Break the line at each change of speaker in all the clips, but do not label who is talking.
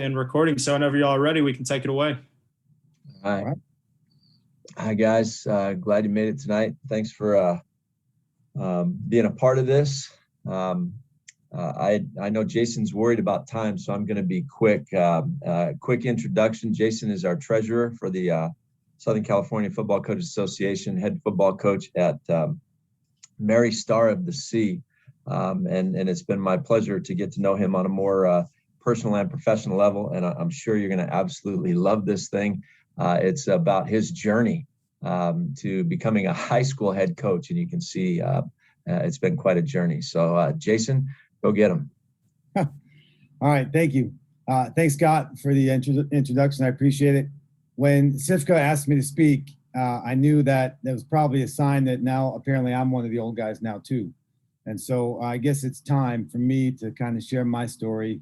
and recording. So whenever y'all are ready, we can take it away.
All right. Hi, guys. Glad you made it tonight. Thanks for being a part of this. I know Jason's worried about time, so I'm going to be quick. Quick introduction. Jason is our treasurer for the Southern California Football Coaches Association, head football coach at Mary Star of the Sea. And it's been my pleasure to get to know him on a more personal and professional level. And I'm sure you're going to absolutely love this thing. It's about his journey to becoming a high school head coach. And you can see it's been quite a journey. So, Jason, go get him.
All right. Thank you. Thanks, Scott, for the introduction. I appreciate it. When Sifka asked me to speak, I knew that was probably a sign that now apparently I'm one of the old guys now, too. And so I guess it's time for me to kind of share my story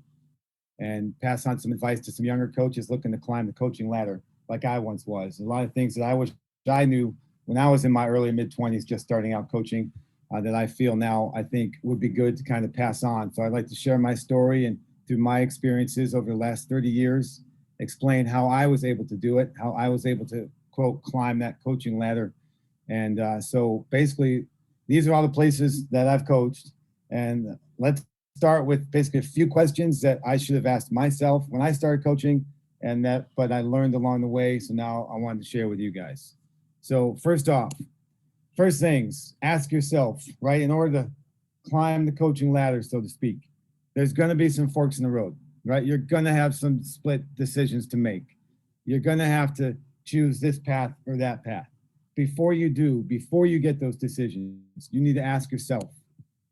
and pass on some advice to some younger coaches looking to climb the coaching ladder like I once was. A lot of things that I wish I knew when I was in my early mid-20s just starting out coaching that I feel now I think would be good to kind of pass on. So I'd like to share my story and through my experiences over the last 30 years, explain how I was able to do it, how I was able to, quote, climb that coaching ladder. And so basically, these are all the places that I've coached. And let's start with basically a few questions that I should have asked myself when I started coaching, but I learned along the way. So now I wanted to share with you guys. So first things, ask yourself, right, in order to climb the coaching ladder, so to speak, there's going to be some forks in the road, right? You're going to have some split decisions to make. You're going to have to choose this path or that path. Before you get those decisions, you need to ask yourself,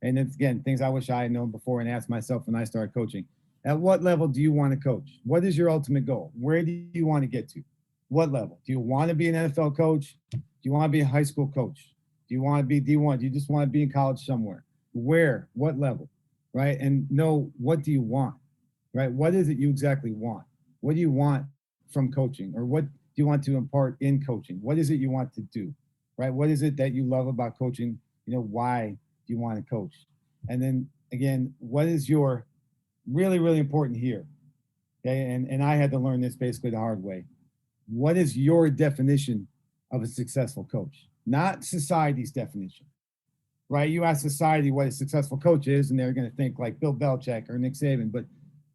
and it's, again, things I wish I had known before and asked myself when I started coaching. At what level do you want to coach? What is your ultimate goal? Where do you want to get to? What level? Do you want to be an NFL coach? Do you want to be a high school coach? Do you want to be D1? Do you just want to be in college somewhere? Where? What level? Right? And know, what do you want? Right? What is it you exactly want? What do you want from coaching? Or what do you want to impart in coaching? What is it you want to do? Right? What is it that you love about coaching? Why do you want to coach? And then again, what is your really, really important here? Okay. And I had to learn this basically the hard way. What is your definition of a successful coach? Not society's definition, right? You ask society what a successful coach is, and they're going to think like Bill Belichick or Nick Saban. But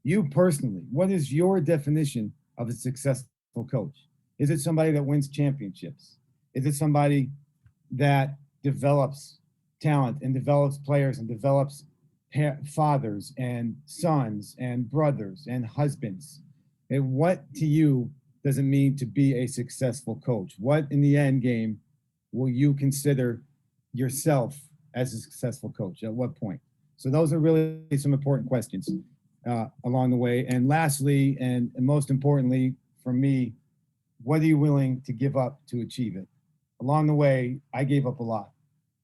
you personally, what is your definition of a successful coach? Is it somebody that wins championships? Is it somebody that develops talent and develops players and develops fathers and sons and brothers and husbands? And what to you does it mean to be a successful coach? What in the end game will you consider yourself as a successful coach? At what point? So those are really some important questions along the way. And lastly, and most importantly for me, what are you willing to give up to achieve it? Along the way, I gave up a lot.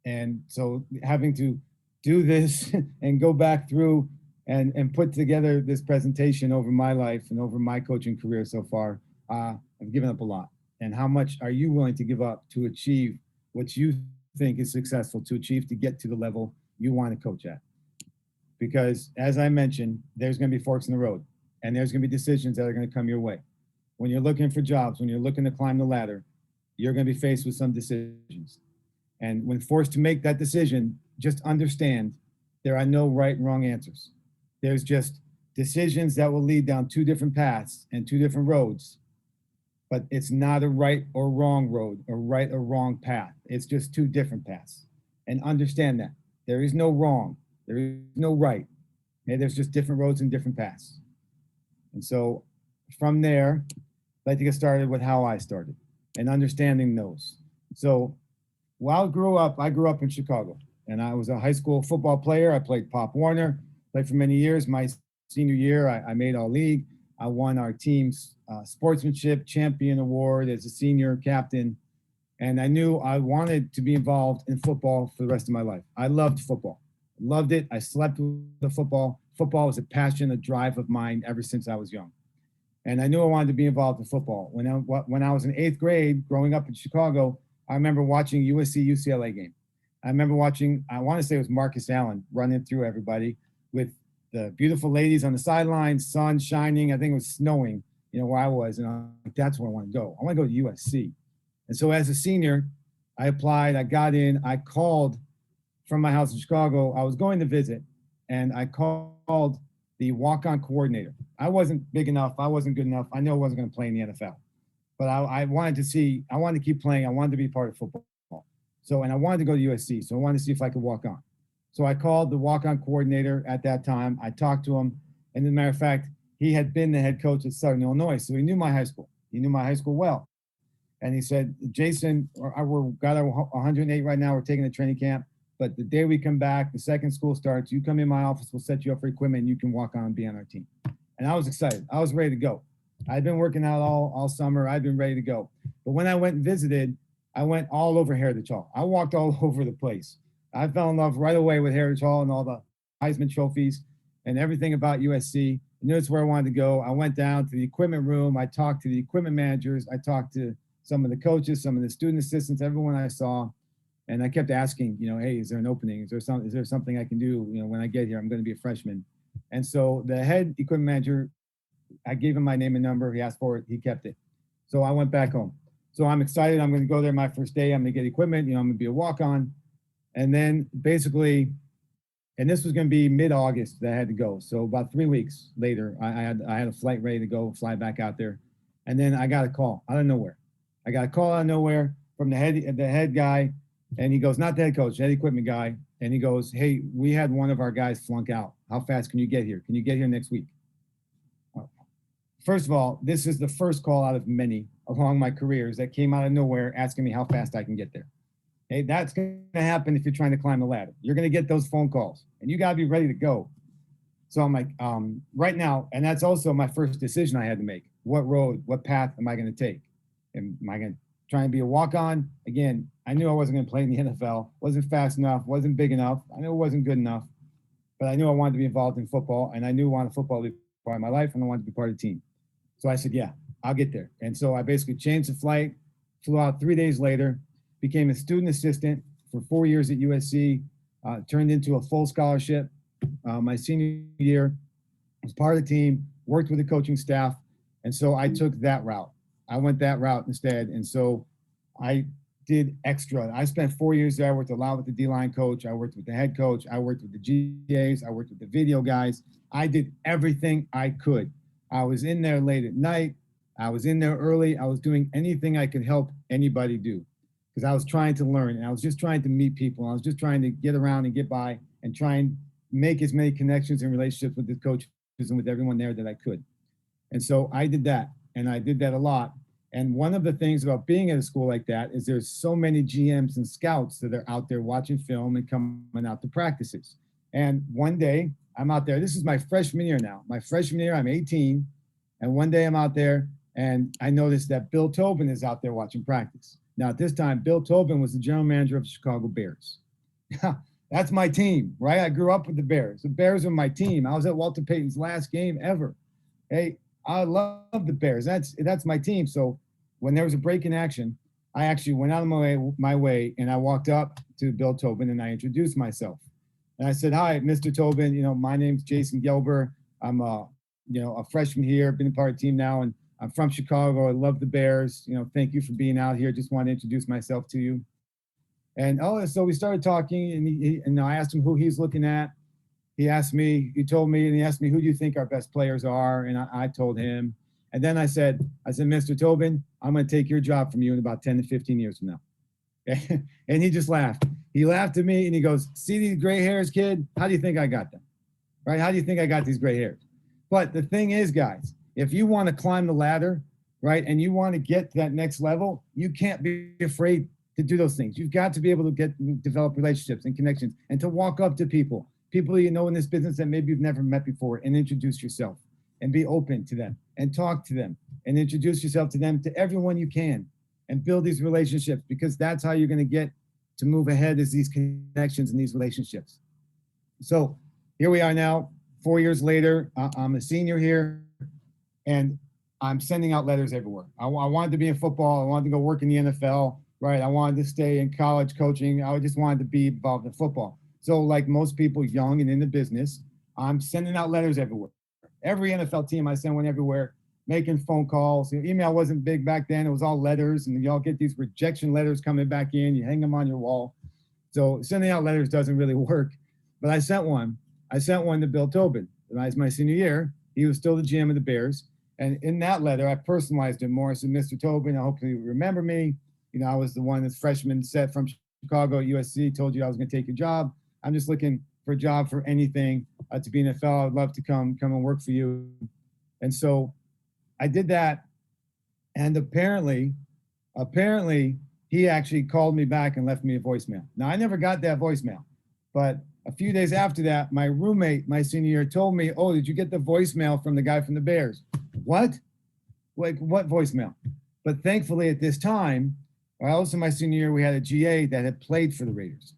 And so having to do this and go back through and put together this presentation over my life and over my coaching career so far, I've given up a lot. And how much are you willing to give up to achieve what you think is successful to achieve to get to the level you want to coach at? Because as I mentioned, there's going to be forks in the road, and there's going to be decisions that are going to come your way. When you're looking for jobs, when you're looking to climb the ladder, you're going to be faced with some decisions. And when forced to make that decision, just understand there are no right and wrong answers. There's just decisions that will lead down two different paths and two different roads, but it's not a right or wrong road or right or wrong path. It's just two different paths. And understand that there is no wrong, there is no right. Okay? There's just different roads and different paths. And so from there, I'd like to get started with how I started and understanding those. So while I grew up in Chicago, and I was a high school football player. I played Pop Warner, played for many years. My senior year, I made All-League. I won our team's sportsmanship champion award as a senior captain. And I knew I wanted to be involved in football for the rest of my life. I loved football, loved it. I slept with the football. Football was a passion, a drive of mine ever since I was young. And I knew I wanted to be involved in football. When I was in 8th grade, growing up in Chicago, I remember watching USC-UCLA game. I remember watching, I want to say it was Marcus Allen running through everybody with the beautiful ladies on the sidelines, sun shining. I think it was snowing, where I was. And I'm like, that's where I want to go. I want to go to USC. And so as a senior, I applied, I got in, I called from my house in Chicago. I was going to visit, and I called the walk-on coordinator. I wasn't big enough. I wasn't good enough. I knew I wasn't going to play in the NFL, but I wanted to keep playing. I wanted to be part of football. So, and I wanted to go to USC. So I wanted to see if I could walk on. So I called the walk-on coordinator at that time. I talked to him. And as a matter of fact, he had been the head coach at Southern Illinois. So he knew my high school. He knew my high school well. And he said, Jason, we're got our 108 right now. We're taking a training camp. But the day we come back, the second school starts, you come in my office, we'll set you up for equipment, and you can walk on and be on our team. And I was excited. I was ready to go. I'd been working out all summer. I'd been ready to go. But when I went and visited, I went all over Heritage Hall. I walked all over the place. I fell in love right away with Heritage Hall and all the Heisman trophies and everything about USC. I knew it's where I wanted to go. I went down to the equipment room. I talked to the equipment managers. I talked to some of the coaches, some of the student assistants, everyone I saw. And I kept asking, hey, is there an opening? Is there something I can do? When I get here, I'm going to be a freshman. And so the head equipment manager, I gave him my name and number. He asked for it. He kept it. So I went back home. So I'm excited. I'm going to go there my first day. I'm going to get equipment. I'm going to be a walk-on. And then basically, and this was going to be mid-August that I had to go. So about 3 weeks later, I had a flight ready to go, fly back out there. And then I got a call out of nowhere. I got a call out of nowhere from the head guy. And he goes, not the head coach, the head equipment guy. And he goes, hey, we had one of our guys flunk out. How fast can you get here? Can you get here next week? First of all, this is the first call out of many along my careers that came out of nowhere asking me how fast I can get there. Hey, that's going to happen if you're trying to climb the ladder. You're going to get those phone calls, and you got to be ready to go. So I'm like, right now, and that's also my first decision I had to make. What road, what path am I going to take? Am I going to try and be a walk-on? Again, I knew I wasn't going to play in the NFL. Wasn't fast enough. Wasn't big enough. I knew it wasn't good enough. But I knew I wanted to be involved in football, and I knew I wanted football to be part of my life, and I wanted to be part of the team. So I said, yeah, I'll get there. And so I basically changed the flight, flew out 3 days later, became a student assistant for 4 years at USC, turned into a full scholarship. My senior year, was part of the team, worked with the coaching staff. And so I took that route. I went that route instead. And so I did extra. I spent 4 years there. I worked a lot with the D-line coach. I worked with the head coach. I worked with the GAs. I worked with the video guys. I did everything I could. I was in there late at night. I was in there early. I was doing anything I could help anybody do because I was trying to learn, and I was just trying to meet people. I was just trying to get around and get by and try and make as many connections and relationships with the coaches and with everyone there that I could. And so I did that, and I did that a lot. And one of the things about being at a school like that is there's so many GMs and scouts that are out there watching film and coming out to practices. And one day I'm out there. This is my freshman year now. My freshman year, I'm 18. And one day I'm out there and I noticed that Bill Tobin is out there watching practice. Now at this time, Bill Tobin was the general manager of the Chicago Bears. That's my team, right? I grew up with the Bears. The Bears are my team. I was at Walter Payton's last game ever. Hey, I love the Bears. That's my team. So when there was a break in action, I actually went out of my way and I walked up to Bill Tobin and I introduced myself. And I said, hi, Mr. Tobin, my name's Jason Gelber. I'm a freshman here, been a part of the team now, and I'm from Chicago. I love the Bears. Thank you for being out here. Just wanted to introduce myself to you. And so we started talking, and I asked him who he's looking at. He told me, and he asked me, who do you think our best players are? And I told him. And then I said, Mr. Tobin, I'm going to take your job from you in about 10 to 15 years from now. And he just laughed. He laughed at me and he goes, see these gray hairs, kid? How do you think I got them? Right? How do you think I got these gray hairs? But the thing is, guys, if you want to climb the ladder, right, and you want to get to that next level, you can't be afraid to do those things. You've got to be able to develop relationships and connections and to walk up to people you know in this business that maybe you've never met before, and introduce yourself and be open to them and talk to them and introduce yourself to them, to everyone you can, and build these relationships, because that's how you're going to get to move ahead, is these connections and these relationships. So here we are now, 4 years later. I'm a senior here, and I'm sending out letters everywhere. I wanted to be in football. I wanted to go work in the NFL, right? I wanted to stay in college coaching. I just wanted to be involved in football. So like most people young and in the business, I'm sending out letters everywhere. Every NFL team, I send one everywhere, making phone calls. Email wasn't big back then. It was all letters, and y'all get these rejection letters coming back in. You hang them on your wall. So sending out letters doesn't really work. But I sent one. I sent one to Bill Tobin. When I was my senior year, he was still the GM of the Bears. And in that letter, I personalized it more. I said, Mr. Tobin, I hope you remember me. You know, I was the one that's freshman set from Chicago, USC, told you I was going to take your job. I'm just looking for a job for anything to be an NFL. I'd love to come and work for you. And so I did that. And apparently, he actually called me back and left me a voicemail. Now, I never got that voicemail, but a few days after that, my roommate, my senior year, told me, oh, did you get the voicemail from the guy from the Bears? What? Like, what voicemail? But thankfully, at this time, also my senior year, we had a GA that had played for the Raiders.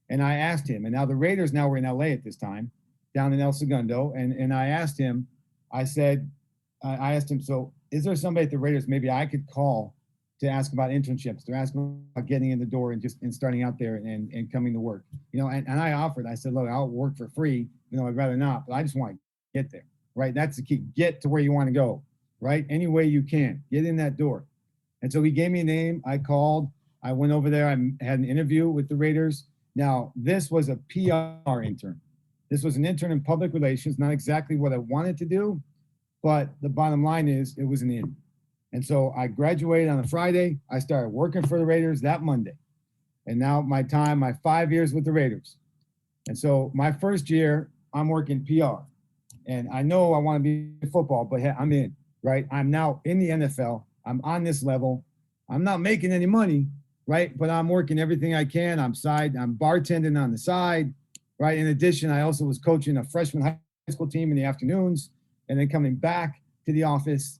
And I asked him, and now the Raiders now were in LA at this time, down in El Segundo. And I asked him, I asked him, so is there somebody at the Raiders maybe I could call to ask about internships, to ask about getting in the door and starting out there and coming to work? You know, and I offered, I said, look, I'll work for free. You know, I'd rather not, but I just want to get there, right? That's the key. Get to where you want to go, right? Any way you can, get in that door. And so he gave me a name. I called. I went over there. I had an interview with the Raiders. Now, this was a PR intern. This was an intern in public relations, not exactly what I wanted to do, but the bottom line is it was an in. And so I graduated on a Friday. I started working for the Raiders that Monday. And now my 5 years with the Raiders. And so my first year, I'm working PR. And I know I want to be in football, but hey, I'm in, right? I'm now in the NFL. I'm on this level. I'm not making any money, right? But I'm working everything I can. I'm bartending on the side, right? In addition, I also was coaching a freshman high school team in the afternoons and then coming back to the office.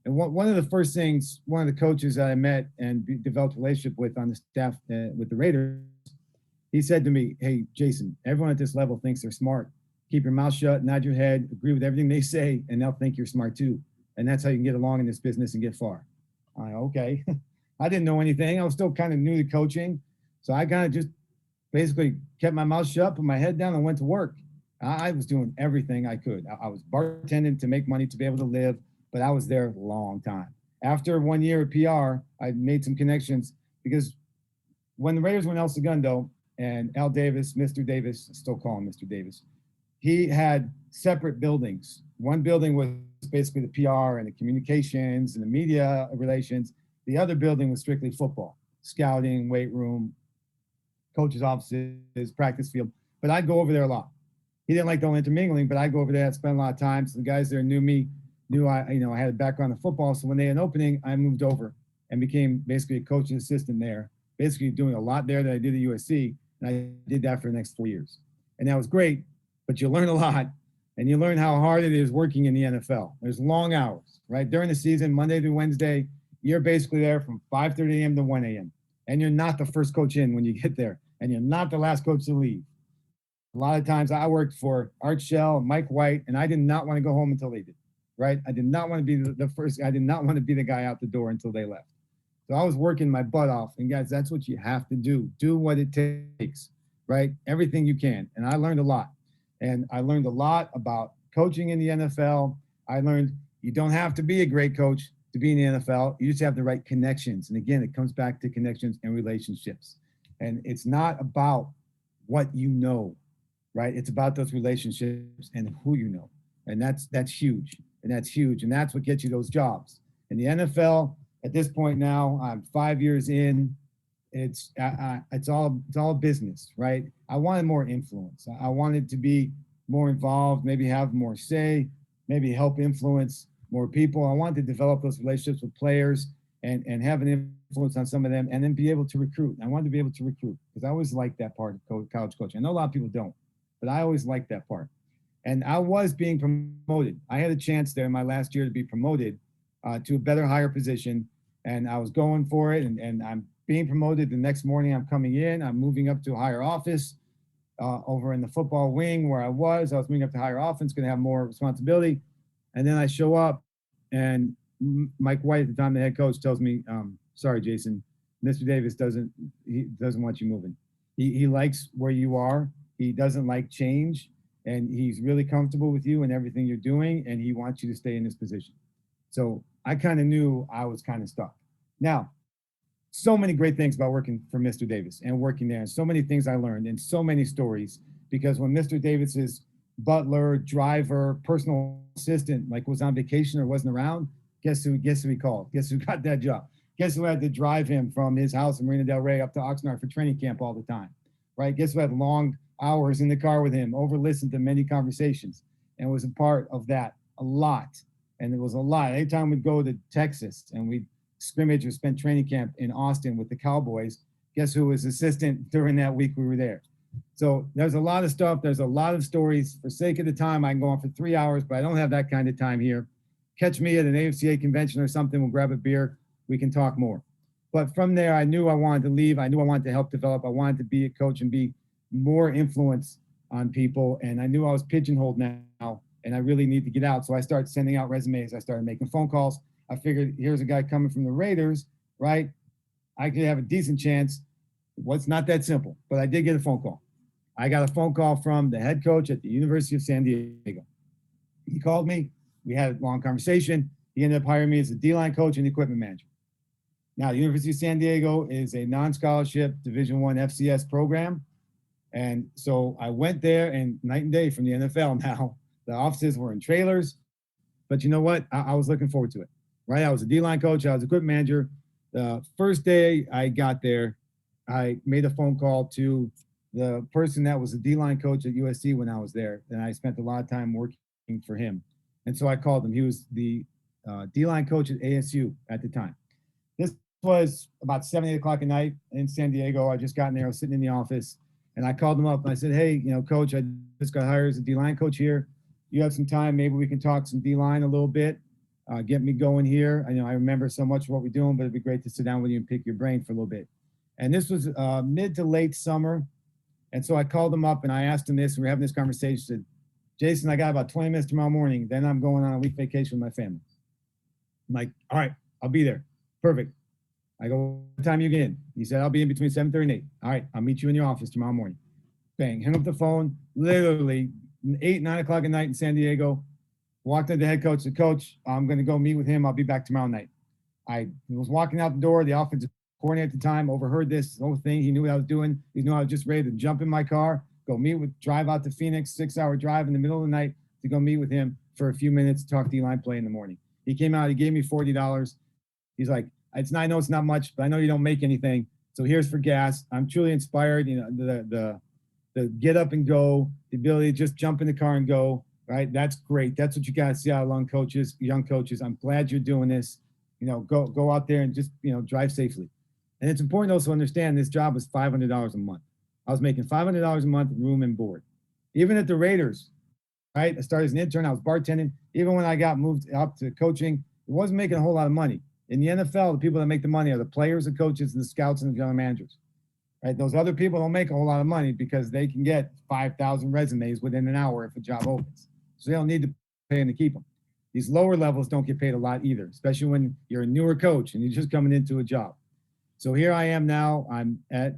And one of the first things, one of the coaches that I met and developed a relationship with on the staff with the Raiders, he said to me, hey, Jason, everyone at this level thinks they're smart. Keep your mouth shut, nod your head, agree with everything they say, and they'll think you're smart too. And that's how you can get along in this business and get far. Okay. I didn't know anything. I was still kind of new to coaching. So I kind of just basically kept my mouth shut, put my head down, and went to work. I was doing everything I could. I was bartending to make money to be able to live, but I was there a long time. After 1 year at PR, I made some connections because when the Raiders were in El Segundo and Al Davis, Mr. Davis, I still call him Mr. Davis, he had separate buildings. One building was basically the PR and the communications and the media relations. The other building was strictly football, scouting, weight room, coaches' offices, practice field. But I'd go over there a lot. He didn't like the whole intermingling, but I'd go over there and spend a lot of time. So the guys there knew me, knew I had a background in football. So when they had an opening, I moved over and became basically a coaching assistant there, basically doing a lot there that I did at USC. And I did that for the next 4 years. And that was great, but you learn a lot. And you learn how hard it is working in the NFL. There's long hours, right? During the season, Monday through Wednesday, you're basically there from 5:30 a.m. to 1 a.m. And you're not the first coach in when you get there. And you're not the last coach to leave. A lot of times I worked for Art Shell, Mike White, and I did not want to go home until they did, right? I did not want to be the first. I did not want to be the guy out the door until they left. So I was working my butt off. And guys, that's what you have to do. Do what it takes, right? Everything you can. And I learned a lot. And I learned a lot about coaching in the NFL. I learned you don't have to be a great coach to be in the NFL. You just have the right connections. And again, it comes back to connections and relationships. And it's not about what you know, right? It's about those relationships and who you know. And that's huge. And that's huge. And that's what gets you those jobs. In the NFL, at this point now, I'm 5 years in. It's all business, right? I wanted more influence. I wanted to be more involved, maybe have more say, maybe help influence more people. I wanted to develop those relationships with players and have an influence on some of them, and then be able to recruit. I wanted to be able to recruit because I always liked that part of college coaching. I know a lot of people don't, but I always liked that part. And I was being promoted. I had a chance there in my last year to be promoted to a better, higher position, and I was going for it, and I'm being promoted. The next morning I'm coming in, I'm moving up to a higher office over in the football wing where I was moving up to higher office, going to have more responsibility. And then I show up and Mike White, at the time the head coach, tells me, sorry, Jason, Mr. Davis doesn't want you moving. He likes where you are. He doesn't like change. and he's really comfortable with you and everything you're doing, and he wants you to stay in this position. So I kind of knew I was kind of stuck. Now, so many great things about working for Mr. Davis and working there, and so many things I learned, and so many stories. Because when Mr. Davis's butler, driver, personal assistant like was on vacation or wasn't around, guess who he called? Guess who got that job? Guess who had to drive him from his house in Marina Del Rey up to Oxnard for training camp all the time, right? Guess who had long hours in the car with him, over listened to many conversations, and was a part of that a lot. And it was a lot. Anytime we'd go to Texas and we'd scrimmage or spend training camp in Austin with the Cowboys, guess who was assistant during that week we were there? So there's a lot of stuff. There's a lot of stories. For sake of the time, I can go on for 3 hours, but I don't have that kind of time here. Catch me at an AFCA convention or something. We'll grab a beer. We can talk more. But from there, I knew I wanted to leave. I knew I wanted to help develop. I wanted to be a coach and be more influence on people. And I knew I was pigeonholed now, and I really need to get out. So I started sending out resumes. I started making phone calls. I figured, here's a guy coming from the Raiders, right? I could have a decent chance. Well, it's not that simple, but I did get a phone call. I got a phone call from the head coach at the University of San Diego. He called me. We had a long conversation. He ended up hiring me as a D-line coach and equipment manager. Now, the University of San Diego is a non-scholarship Division I FCS program. And so I went there, and night and day from the NFL now. The offices were in trailers. But you know what? I was looking forward to it, right? I was a D-line coach. I was equipment manager. The first day I got there, I made a phone call to the person that was the D-line coach at USC when I was there. And I spent a lot of time working for him. And so I called him. He was the D-line coach at ASU at the time. This was about 7, 8 o'clock at night in San Diego. I just got in there. I was sitting in the office, and I called him up. And I said, hey, coach, I just got hired as a D-line coach here. You have some time. Maybe we can talk some D-line a little bit. Get me going here. I remember so much of what we're doing, but it'd be great to sit down with you and pick your brain for a little bit. And this was mid to late summer. And so I called him up and I asked him this, and we're having this conversation. I said, Jason, I got about 20 minutes tomorrow morning. Then I'm going on a week vacation with my family. I'm like, all right, I'll be there. Perfect. I go, what time you get in? He said, I'll be in between 7:30 and 8. All right, I'll meet you in your office tomorrow morning. Bang, hang up the phone. Literally 8, 9 o'clock at night in San Diego. Walked into the head coach. Said, Coach, I'm going to go meet with him. I'll be back tomorrow night. I was walking out the door. The offensive coordinator at the time overheard this whole thing. He knew what I was doing. He knew I was just ready to jump in my car, drive out to Phoenix, 6-hour drive in the middle of the night to go meet with him for a few minutes, talk D-line play in the morning. He came out. He gave me $40. He's like, I know it's not much, but I know you don't make anything. So here's for gas. I'm truly inspired. The get up and go, the ability to just jump in the car and go, right? That's great. That's what you got to see out of young coaches. I'm glad you're doing this. Go out there and just, drive safely. And it's important also to understand this job was $500 a month. I was making $500 a month room and board. Even at the Raiders, right? I started as an intern. I was bartending. Even when I got moved up to coaching, it wasn't making a whole lot of money. In the NFL, the people that make the money are the players, the coaches, and the scouts and the general managers. Right? Those other people don't make a whole lot of money because they can get 5,000 resumes within an hour if a job opens. So they don't need to pay them to keep them. These lower levels don't get paid a lot either, especially when you're a newer coach and you're just coming into a job. So here I am now. I'm at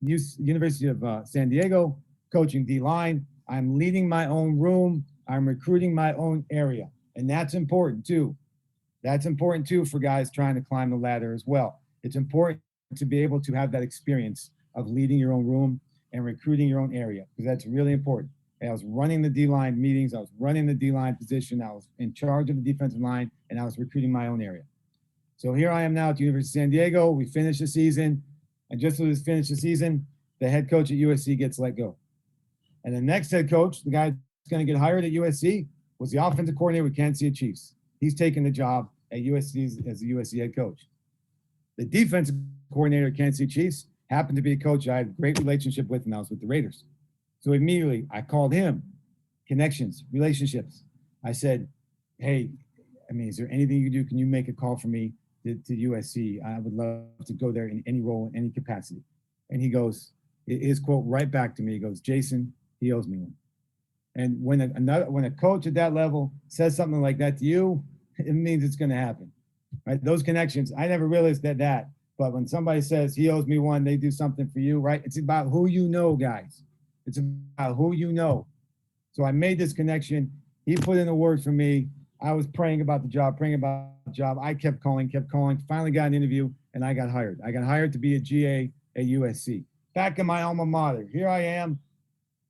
University of San Diego, coaching D-line. I'm leading my own room. I'm recruiting my own area. And that's important too. That's important too for guys trying to climb the ladder as well. It's important to be able to have that experience of leading your own room and recruiting your own area, because that's really important. And I was running the D-line meetings. I was running the D-line position. I was in charge of the defensive line, and I was recruiting my own area. So here I am now at the University of San Diego. We finished the season, and just as we finished the season, the head coach at USC gets let go. And the next head coach, the guy that's going to get hired at USC, was the offensive coordinator with Kansas City Chiefs. He's taking the job at USC as the USC head coach. The defensive coordinator at Kansas City Chiefs happened to be a coach I had a great relationship with when I was with the Raiders. So immediately I called him. Connections, relationships. I said, hey, is there anything you can do? Can you make a call for me to USC? I would love to go there in any role, in any capacity. And he goes, his quote right back to me, he goes, Jason, he owes me one. And when a coach at that level says something like that to you, it means it's going to happen, right? Those connections, I never realized that, but when somebody says he owes me one, they do something for you, right? It's about who you know, guys. It's about who you know. So I made this connection. He put in the word for me. I was praying about the job, praying about the job. I kept calling, finally got an interview, and I got hired. I got hired to be a GA at USC. Back in my alma mater. Here I am,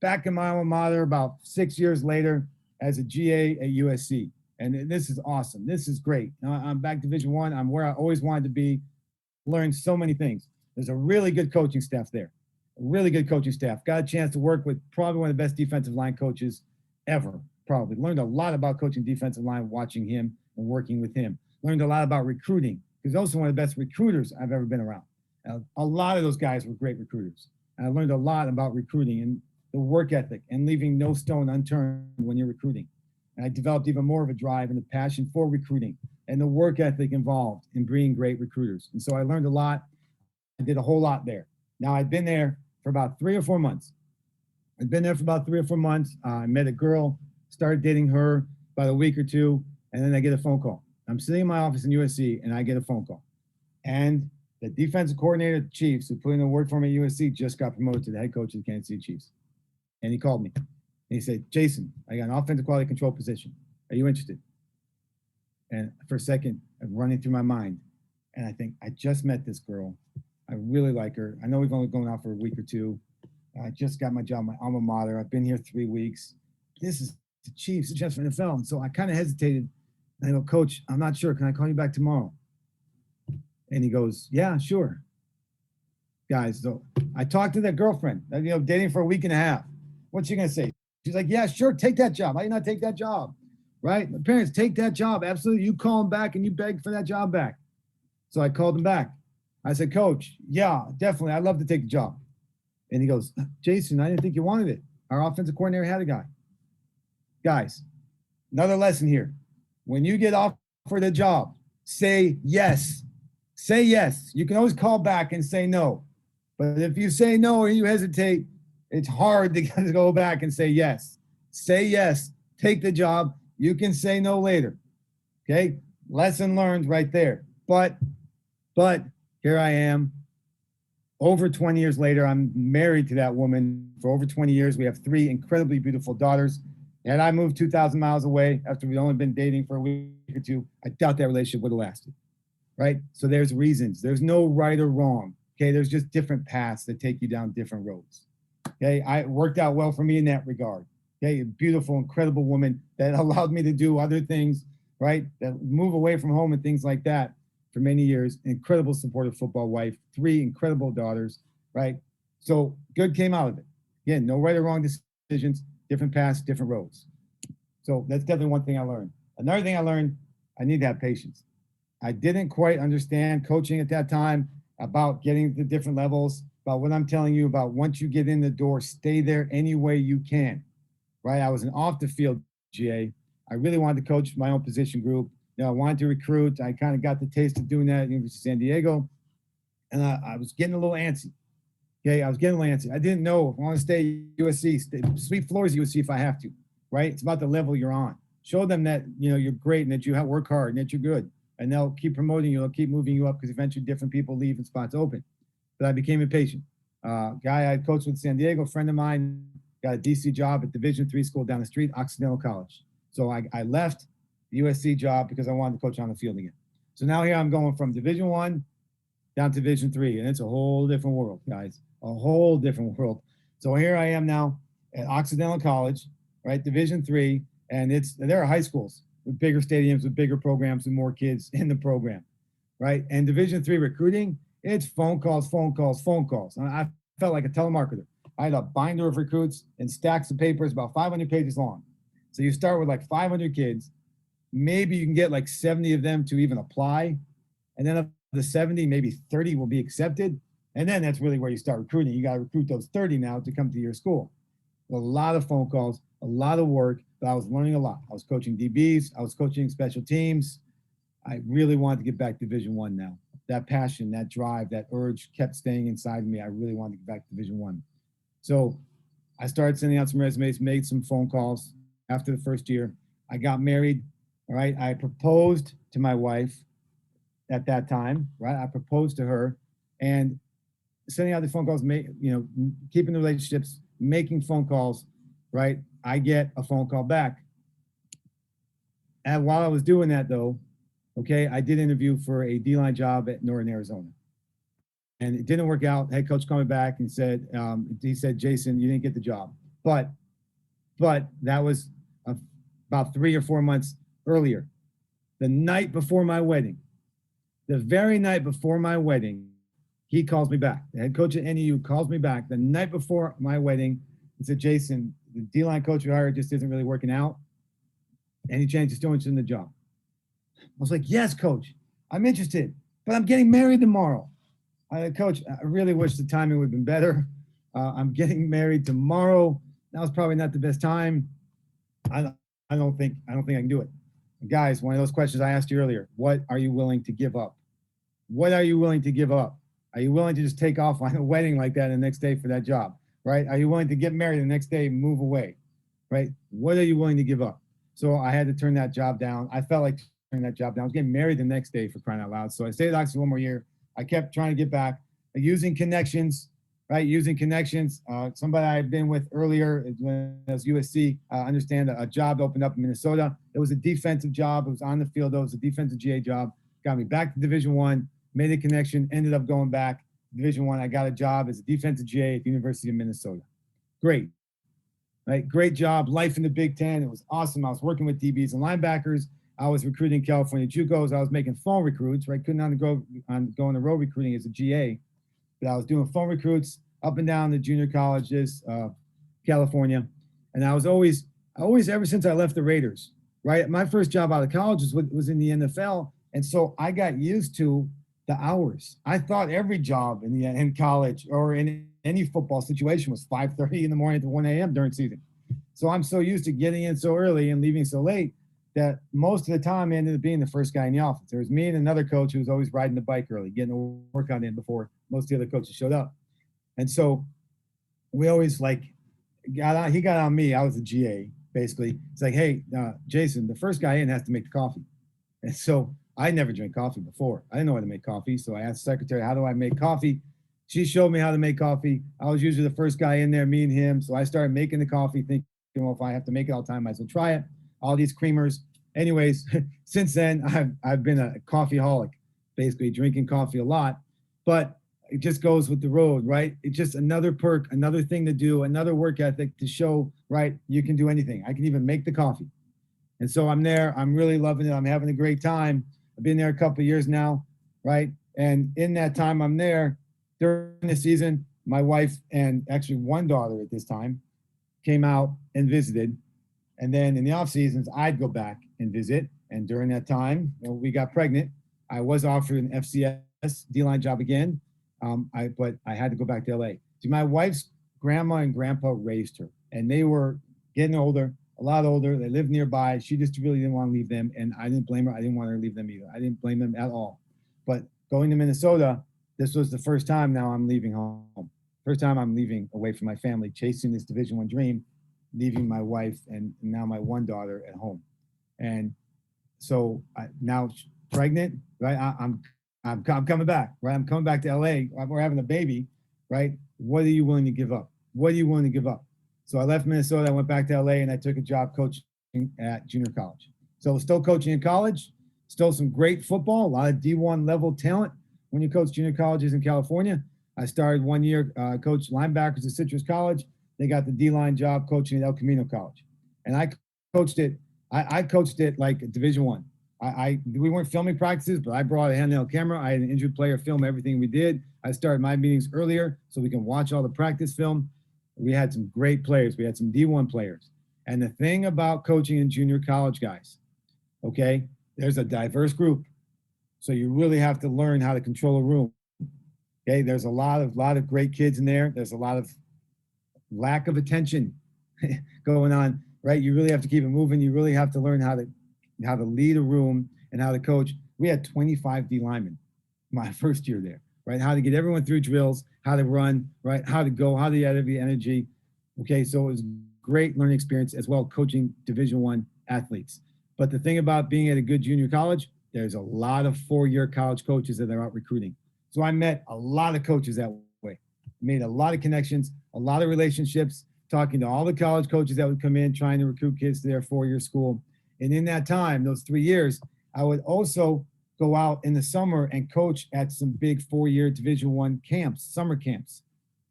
back in my alma mater about 6 years later as a GA at USC. And this is awesome. This is great. I'm back Division One. I'm where I always wanted to be. Learned so many things. There's a really good coaching staff there. A really good coaching staff. Got a chance to work with probably one of the best defensive line coaches ever. Probably learned a lot about coaching defensive line, watching him and working with him. Learned a lot about recruiting because also one of the best recruiters I've ever been around. A lot of those guys were great recruiters. And I learned a lot about recruiting and the work ethic and leaving no stone unturned when you're recruiting. And I developed even more of a drive and a passion for recruiting and the work ethic involved in being great recruiters. And so I learned a lot. I did a whole lot there. Now I'd been there for about 3 or 4 months. I'd been there for about 3 or 4 months. I met a girl, started dating her about a week or two, and then I get a phone call. I'm sitting in my office in USC and I get a phone call. And the defensive coordinator of the Chiefs, who put in a word for me at USC, just got promoted to the head coach of the Kansas City Chiefs. And he called me. And he said, Jason, I got an offensive quality control position. Are you interested? And for a second, I'm running through my mind. And I think, I just met this girl. I really like her. I know we've only gone out for a week or two. I just got my job, my alma mater. I've been here 3 weeks. This is the Chiefs, it's just for NFL. And so I kind of hesitated. And I go, Coach, I'm not sure. Can I call you back tomorrow? And he goes, yeah, sure. Guys, so I talked to that girlfriend, dating for a week and a half. What's she going to say? She's like, yeah, sure, take that job. How do you not take that job? Right? My parents, take that job. Absolutely. You call him back and you beg for that job back. So I called him back. I said, Coach, yeah, definitely. I'd love to take the job. And he goes, Jason, I didn't think you wanted it. Our offensive coordinator had a guy. Guys, another lesson here. When you get offered a job, say yes. Say yes. You can always call back and say no. But if you say no or you hesitate, it's hard to go back and say yes. Say yes. Take the job. You can say no later. Okay? Lesson learned right there. But here I am. Over 20 years later, I'm married to that woman for over 20 years. We have 3 incredibly beautiful daughters. Had I moved 2,000 miles away after we'd only been dating for a week or two, I doubt that relationship would have lasted. Right? So there's reasons. There's no right or wrong. Okay? There's just different paths that take you down different roads. Okay? It worked out well for me in that regard. Okay? A beautiful, incredible woman that allowed me to do other things, right? That move away from home and things like that for many years. Incredible supportive football wife, 3 incredible daughters, right? So good came out of it. Again, no right or wrong decisions, different paths, different roads. So that's definitely one thing I learned. Another thing I learned, I need to have patience. I didn't quite understand coaching at that time about getting to different levels, about what I'm telling you about once you get in the door, stay there any way you can, right? I was an off the field GA. I really wanted to coach my own position group. I wanted to recruit. I kind of got the taste of doing that at University of San Diego. And I was getting a little antsy. Okay, I was getting a little antsy. I didn't know if I want to stay at USC, sweep floors at USC if I have to, right? It's about the level you're on. Show them that, you're great and that you work hard and that you're good. And they'll keep promoting you. They'll keep moving you up because eventually different people leave and spots open. But I became impatient. Guy I coached with San Diego, a friend of mine, got a DC job at Division III school down the street, Occidental College. So I left the USC job because I wanted to coach on the field again. So now here I'm going from Division I down to Division III, and it's a whole different world, guys. A whole different world. So here I am now at Occidental College, right? Division III, and there are high schools with bigger stadiums, with bigger programs, and more kids in the program, right? And Division III recruiting, it's phone calls. I felt like a telemarketer. I had a binder of recruits and stacks of papers about 500 pages long. So you start with like 500 kids. Maybe you can get like 70 of them to even apply. And then of the 70, maybe 30 will be accepted. And then that's really where you start recruiting. You got to recruit those 30 now to come to your school. A lot of phone calls, a lot of work, but I was learning a lot. I was coaching DBs. I was coaching special teams. I really wanted to get back to Division I now. That passion, that drive, that urge kept staying inside of me. I really wanted to get back to Division I. So I started sending out some resumes, made some phone calls after the first year. I got married. All right. I proposed to my wife at that time, right? I proposed to her and sending out the phone calls, keeping the relationships, making phone calls, right? I get a phone call back. And while I was doing that though, okay, I did interview for a D-line job at Northern Arizona. And it didn't work out. Head coach called me back and said, he said, Jason, you didn't get the job. But that was about 3 or 4 months earlier. The night before my wedding, the very night before my wedding, he calls me back. The head coach at NEU calls me back the night before my wedding and said, Jason, the D-line coach we hired just isn't really working out. Any chance you're still interested in the job? I was like, yes, coach, I'm interested, but I'm getting married tomorrow. Coach, I really wish the timing would have been better. I'm getting married tomorrow. That was probably not the best time. I don't think I can do it. Guys, one of those questions I asked you earlier, what are you willing to give up? What are you willing to give up? Are you willing to just take off on a wedding like that the next day for that job, right? Are you willing to get married the next day and move away, right? What are you willing to give up? So I had to turn that job down. I felt like turning that job down. I was getting married the next day, for crying out loud. So I stayed at Oxford one more year. I kept trying to get back, using connections, right? Using connections. Somebody I had been with earlier when I was USC, understand a job opened up in Minnesota. It was a defensive job. It was on the field. It was a defensive GA job. Got me back to Division I, made a connection, ended up going back to Division I. I got a job as a defensive GA at the University of Minnesota. Great, right? Great job. Life in the Big Ten. It was awesome. I was working with DBs and linebackers. I was recruiting California JUCOs. I was making phone recruits, right? Couldn't go on the road recruiting as a GA, but I was doing phone recruits up and down the junior colleges, California. And I was always, ever since I left the Raiders, right? My first job out of college was in the NFL. And so I got used to the hours. I thought every job in college or in any football situation was 5:30 in the morning to 1 a.m. during season. So I'm so used to getting in so early and leaving so late that most of the time I ended up being the first guy in the office. There was me and another coach who was always riding the bike early, getting a workout in before most of the other coaches showed up. And so we always he got on me. I was the GA, basically. It's like, hey, Jason, the first guy in has to make the coffee. And so I never drank coffee before. I didn't know how to make coffee. So I asked the secretary, how do I make coffee? She showed me how to make coffee. I was usually the first guy in there, me and him. So I started making the coffee, thinking, well, if I have to make it all the time, I might as well try it. All these creamers. Anyways, since then, I've been a coffeeholic, basically drinking coffee a lot. But it just goes with the road, right? It's just another perk, another thing to do, another work ethic to show, right? You can do anything. I can even make the coffee. And so I'm there. I'm really loving it. I'm having a great time. I've been there a couple of years now, right? And in that time I'm there, during the season, my wife and actually one daughter at this time came out and visited. And then in the off seasons, I'd go back and visit. And during that time, we got pregnant. I was offered an FCS D-line job again, but I had to go back to LA. See, my wife's grandma and grandpa raised her, and they were getting older, a lot older. They lived nearby. She just really didn't want to leave them, and I didn't blame her. I didn't want her to leave them either. I didn't blame them at all. But going to Minnesota, this was the first time now I'm leaving home. First time I'm leaving away from my family, chasing this Division I dream, leaving my wife and now my one daughter at home. And so now pregnant, right? I'm coming back, right? I'm coming back to LA. We're having a baby, right? What are you willing to give up? What are you willing to give up? So I left Minnesota, I went back to LA, and I took a job coaching at junior college. So still coaching in college, still some great football, a lot of D1 level talent when you coach junior colleges in California. I started 1 year, coached linebackers at Citrus College. They got the D-line job coaching at El Camino College. And I coached it. I coached it like Division I. We weren't filming practices, but I brought a handheld camera. I had an injured player film everything we did. I started my meetings earlier so we can watch all the practice film. We had some great players. We had some D1 players. And the thing about coaching in junior college, guys, okay, there's a diverse group. So you really have to learn how to control a room. Okay, there's a lot of great kids in there. There's a lot of lack of attention going on, right? You really have to keep it moving. You really have to learn how to lead a room and how to coach. We had 25 D linemen my first year there, right? How to get everyone through drills, how to run, right? How to go, how to get the energy. Okay, so it was a great learning experience as well, coaching Division I athletes. But the thing about being at a good junior college, there's a lot of four-year college coaches that are out recruiting. So I met a lot of coaches that way, made a lot of connections, a lot of relationships, talking to all the college coaches that would come in, trying to recruit kids to their 4-year school. And in that time, those 3 years, I would also go out in the summer and coach at some big 4-year Division I camps, summer camps.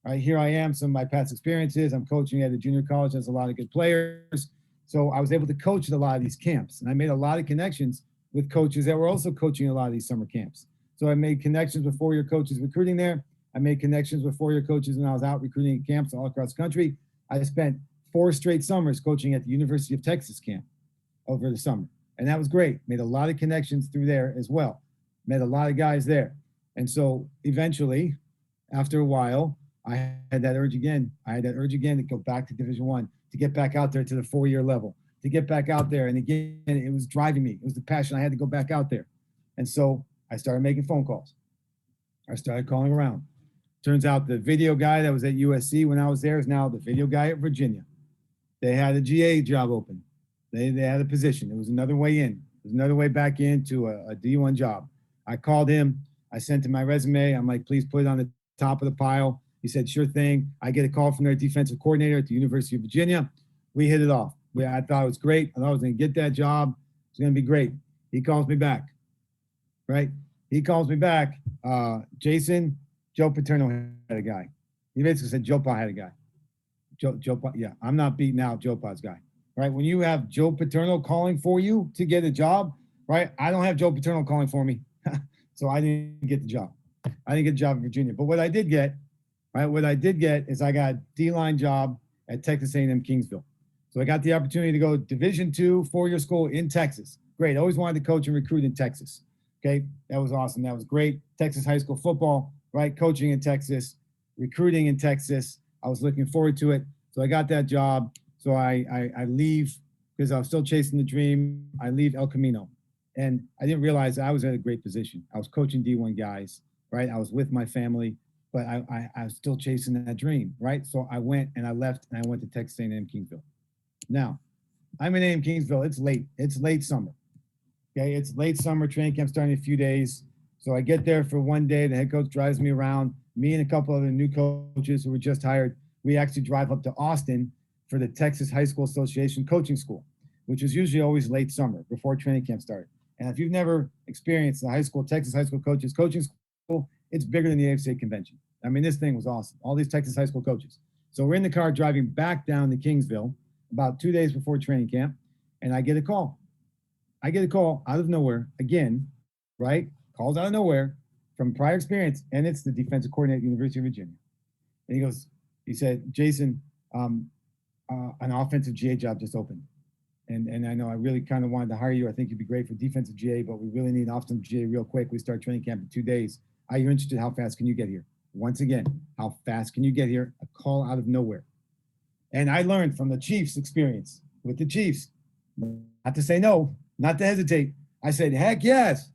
All right, here I am, some of my past experiences. I'm coaching at a junior college that's a lot of good players. So I was able to coach at a lot of these camps. And I made a lot of connections with coaches that were also coaching a lot of these summer camps. So I made connections with 4-year coaches recruiting there. I made connections with 4-year coaches when I was out recruiting at camps all across the country. I spent 4 straight summers coaching at the University of Texas camp over the summer. And that was great. Made a lot of connections through there as well. Met a lot of guys there. And so eventually, after a while, I had that urge again. I had that urge again to go back to Division I, to get back out there to the 4-year level, to get back out there. And again, it was driving me. It was the passion. I had to go back out there. And so I started making phone calls. I started calling around. Turns out the video guy that was at USC when I was there is now the video guy at Virginia. They had a GA job open. They had a position. It was another way in. It was another way back into a D1 job. I called him. I sent him my resume. I'm like, please put it on the top of the pile. He said, sure thing. I get a call from their defensive coordinator at the University of Virginia. We hit it off. I thought it was great. I thought I was going to get that job. It's going to be great. He calls me back, right? He calls me back. Jason, Joe Paterno had a guy. He basically said Joe Pa had a guy. Joe Pa, yeah, I'm not beating out Joe Pa's guy, right? When you have Joe Paterno calling for you to get a job, right? I don't have Joe Paterno calling for me. So I didn't get the job. I didn't get a job in Virginia. But what I did get, right? What I did get is I got a D-line job at Texas A&M Kingsville. So I got the opportunity to go Division II 4-year school in Texas. Great. I always wanted to coach and recruit in Texas. Okay. That was awesome. That was great. Texas high school football, right? Coaching in Texas, recruiting in Texas. I was looking forward to it. So I got that job. So I leave because I was still chasing the dream. I leave El Camino. And I didn't realize I was at a great position. I was coaching D1 guys, right? I was with my family, but I was still chasing that dream, right? So I went and I left and I went to Texas A&M Kingsville. Now, I'm in A&M Kingsville. It's late. It's late summer. Okay, it's late summer. Training camp starting in a few days. So I get there for one day. The head coach drives me around. Me and a couple other new coaches who were just hired, we actually drive up to Austin for the Texas High School Association coaching school, which is usually always late summer before training camp started. And if you've never experienced the Texas high school coaches coaching school, it's bigger than the AFC convention. I mean, this thing was awesome. All these Texas high school coaches. So we're in the car driving back down to Kingsville about 2 days before training camp, and I get a call. I get a call out of nowhere again, right? Calls out of nowhere from prior experience, and it's the defensive coordinator at University of Virginia. And he said, Jason, an offensive GA job just opened. And I know I really kind of wanted to hire you. I think you'd be great for defensive GA, but we really need offensive GA real quick. We start training camp in 2 days. Are you interested? How fast can you get here? Once again, how fast can you get here? A call out of nowhere. And I learned from the Chiefs experience with the Chiefs, not to say no, not to hesitate. I said, heck yes,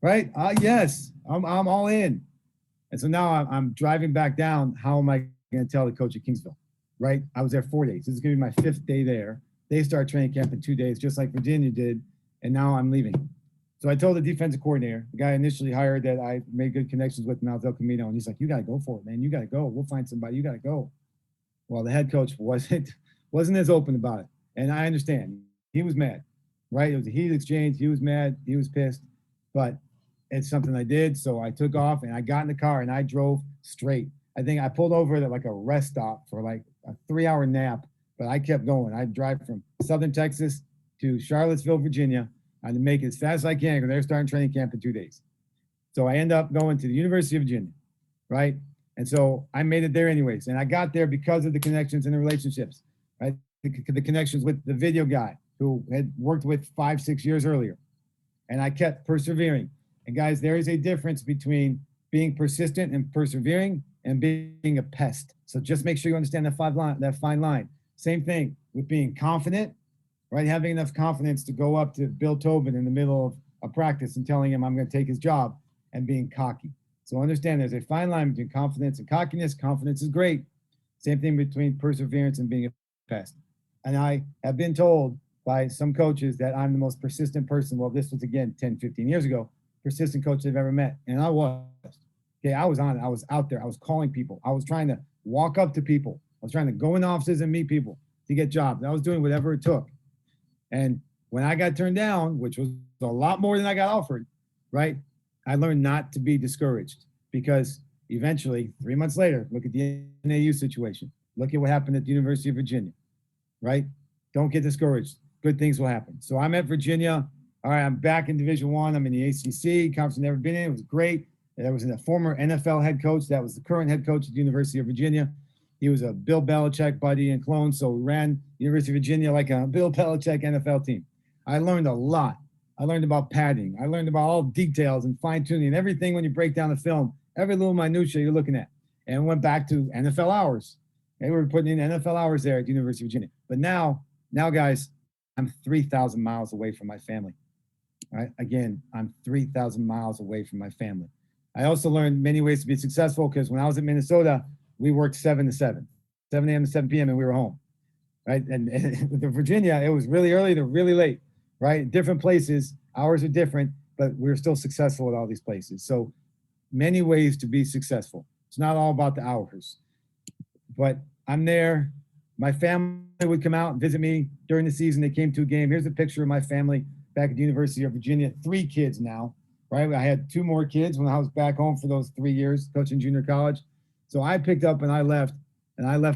right? Yes, I'm all in. And so now I'm driving back down. How am I going to tell the coach at Kingsville, right? I was there 4 days. This is going to be my 5th day there. They start training camp in 2 days, just like Virginia did. And now I'm leaving. So I told the defensive coordinator, the guy I initially hired that I made good connections with, now El Camino, and he's like, you got to go for it, man. You got to go. We'll find somebody. You got to go. Well, the head coach wasn't as open about it. And I understand. He was mad, right? It was a heated exchange. He was mad. He was pissed. But it's something I did. So I took off and I got in the car and I drove straight. I think I pulled over at like a rest stop for like a 3-hour nap, but I kept going. I drive from Southern Texas to Charlottesville, Virginia. I had to make it as fast as I can because they're starting training camp in 2 days. So I end up going to the University of Virginia, right? And so I made it there anyways. And I got there because of the connections and the relationships, right? The connections with the video guy who had worked with 5-6 years earlier. And I kept persevering. And guys, there is a difference between being persistent and persevering and being a pest. So just make sure you understand that fine line. Same thing with being confident, right? Having enough confidence to go up to Bill Tobin in the middle of a practice and telling him I'm going to take his job, and being cocky. So understand there's a fine line between confidence and cockiness. Confidence is great. Same thing between perseverance and being a pest. And I have been told by some coaches that I'm the most persistent person. Well, this was again 10, 15 years ago, persistent coach they've ever met. And I was. Okay, I was on it. I was out there. I was calling people. I was trying to walk up to people was trying to go in offices and meet people to get jobs. I was doing whatever it took. And when I got turned down, which was a lot more than I got offered, right? I learned not to be discouraged because eventually, 3 months later, look at the NAU situation. Look at what happened at the University of Virginia, right? Don't get discouraged. Good things will happen. So I'm at Virginia. All right, I'm back in Division I. I'm in the ACC conference. I've never been in. It was great. There was a former NFL head coach that was the current head coach at the University of Virginia. He was a Bill Belichick buddy and clone, so we ran the University of Virginia like a Bill Belichick NFL team. I learned a lot. I learned about padding. I learned about all details and fine tuning and everything when you break down the film, every little minutia you're looking at. And went back to NFL hours. They were putting in NFL hours there at the University of Virginia. But now, guys, I'm 3,000 miles away from my family. All right? Again, I'm 3,000 miles away from my family. I also learned many ways to be successful because when I was in Minnesota, we worked 7 to 7, 7 a.m. to 7 p.m. and we were home, right? And with Virginia, it was really early to really late, right? Different places, hours are different, but we were still successful at all these places. So many ways to be successful. It's not all about the hours, but I'm there. My family would come out and visit me during the season. They came to a game. Here's a picture of my family back at the University of Virginia. 3 kids now, right? I had 2 more kids when I was back home for those 3 years coaching junior college. So I picked up and I left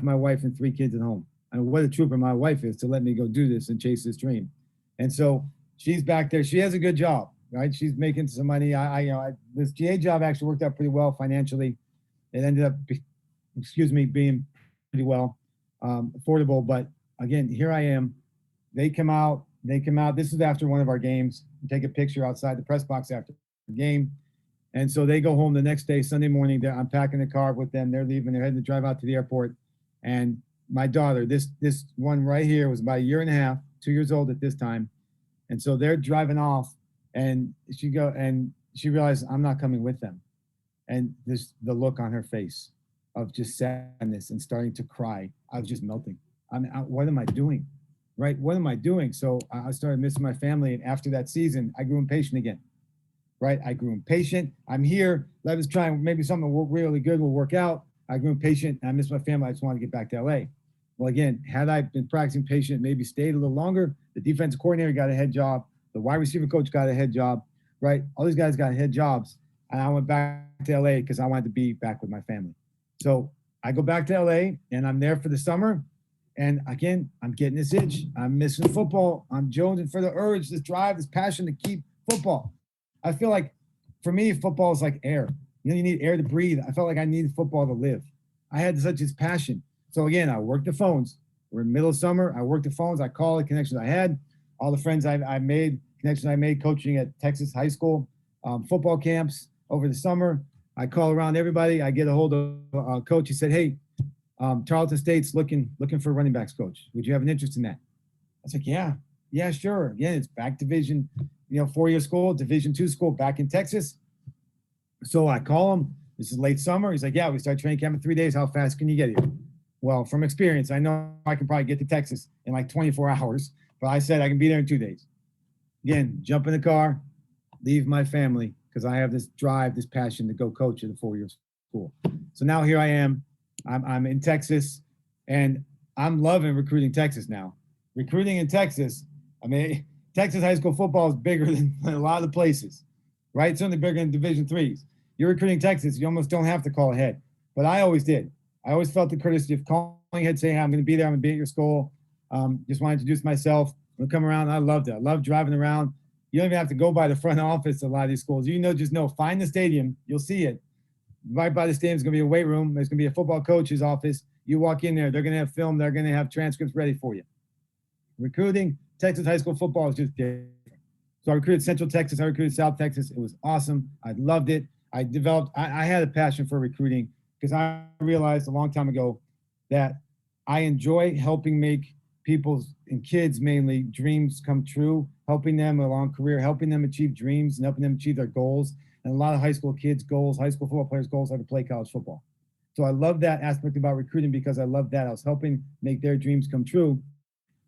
my wife and 3 kids at home. And what a trooper my wife is to let me go do this and chase this dream. And so she's back there. She has a good job, right? She's making some money. This GA job actually worked out pretty well financially. It ended up, being pretty well affordable. But again, here I am. They come out. This is after one of our games. We take a picture outside the press box after the game. And so they go home the next day, Sunday morning. I'm packing the car with them. They're leaving. They're heading to drive out to the airport. And my daughter, this one right here, was about 1.5 years, 2 years old at this time. And so they're driving off, and she realized I'm not coming with them. And the look on her face of just sadness and starting to cry. I was just melting. What am I doing? Right? What am I doing? So I started missing my family. And after that season, I grew impatient again. Right? I grew impatient. I'm here. I was trying, maybe something really good will work out. I grew impatient and I missed my family. I just wanted to get back to LA. Well, again, had I been practicing patient, maybe stayed a little longer, the defensive coordinator got a head job. The wide receiver coach got a head job, right? All these guys got head jobs. And I went back to LA because I wanted to be back with my family. So I go back to LA and I'm there for the summer. And again, I'm getting this itch. I'm missing football. I'm jonesing for the urge, this drive, this passion to keep football. I feel like for me, football is like air. You need air to breathe. I felt like I needed football to live. I had such this passion. So again, I worked the phones. We're in the middle of summer. I worked the phones. I called the connections I had, all the friends I made, connections I made coaching at Texas high school, football camps over the summer. I call around everybody. I get a hold of a coach. He said, hey, Tarleton State's looking for a running backs coach. Would you have an interest in that? I was like, yeah, sure. Again, it's back division, 4-year school, Division II school back in Texas. So I call him. This is late summer. He's like, yeah, we start training camp in 3 days. How fast can you get here? Well, from experience, I know I can probably get to Texas in like 24 hours, but I said I can be there in 2 days. Again, jump in the car, leave my family, because I have this drive, this passion to go coach at a 4-year school. So now here I am. I'm in Texas, and I'm loving recruiting Texas now. Recruiting in Texas, Texas high school football is bigger than a lot of the places, right? Certainly bigger than Division IIIs. You're recruiting Texas, you almost don't have to call ahead. But I always did. I always felt the courtesy of calling ahead, saying, I'm going to be there, I'm going to be at your school. Just want to introduce myself. I'm going to come around. I loved it. I love driving around. You don't even have to go by the front office at a lot of these schools. Just know, find the stadium. You'll see it. Right by the stadium is going to be a weight room. There's going to be a football coach's office. You walk in there, they're going to have film. They're going to have transcripts ready for you. Recruiting Texas high school football is just different. So I recruited Central Texas. I recruited South Texas. It was awesome. I loved it. I had a passion for recruiting because I realized a long time ago that I enjoy helping make people's and kids mainly dreams come true, helping them along career, helping them achieve dreams and helping them achieve their goals. And a lot of high school kids' goals, high school football players' goals are to play college football. So I love that aspect about recruiting because I love that. I was helping make their dreams come true.